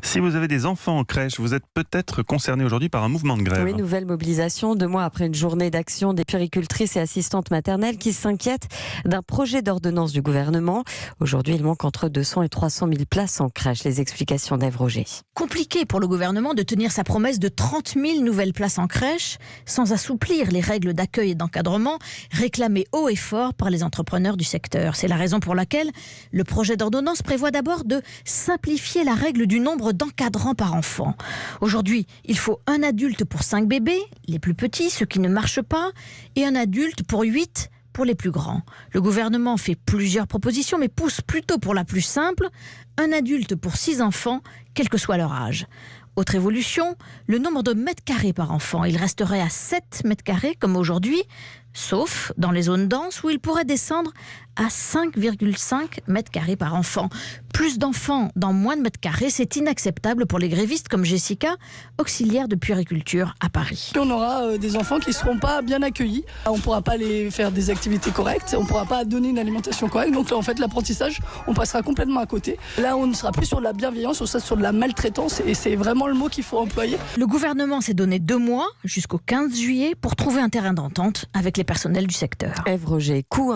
Si vous avez des enfants en crèche, vous êtes peut-être concerné aujourd'hui par un mouvement de grève. Oui, nouvelle mobilisation 2 mois après une journée d'action des puéricultrices et assistantes maternelles qui s'inquiètent d'un projet d'ordonnance du gouvernement. Aujourd'hui, il manque entre 200 et 300 000 places en crèche. Les explications d'Ève Roger. Compliqué pour le gouvernement de tenir sa promesse de 30 000 nouvelles places en crèche sans assouplir les règles d'accueil et d'encadrement réclamées haut et fort par les entrepreneurs du secteur. C'est la raison pour laquelle le projet d'ordonnance prévoit d'abord de simplifier la règle du nombre d'encadrants par enfant. Aujourd'hui, il faut un adulte pour 5 bébés, les plus petits, ceux qui ne marchent pas, et un adulte pour 8 pour les plus grands. Le gouvernement fait plusieurs propositions, mais pousse plutôt pour la plus simple, un adulte pour 6 enfants, quel que soit leur âge. Autre évolution, le nombre de mètres carrés par enfant. Il resterait à 7 mètres carrés comme aujourd'hui, sauf dans les zones denses où il pourrait descendre à 5,5 mètres carrés par enfant. Plus d'enfants dans moins de mètres carrés, c'est inacceptable pour les grévistes comme Jessica, auxiliaire de puériculture à Paris. On aura des enfants qui ne seront pas bien accueillis. On ne pourra pas les faire des activités correctes, on ne pourra pas donner une alimentation correcte. Donc là, en fait, l'apprentissage, on passera complètement à côté. Là, on ne sera plus sur de la bienveillance, on sera sur de la maltraitance et c'est vraiment le mot qu'il faut employer. Le gouvernement s'est donné 2 mois, jusqu'au 15 juillet, pour trouver un terrain d'entente avec les personnels du secteur. Ève Roger, coût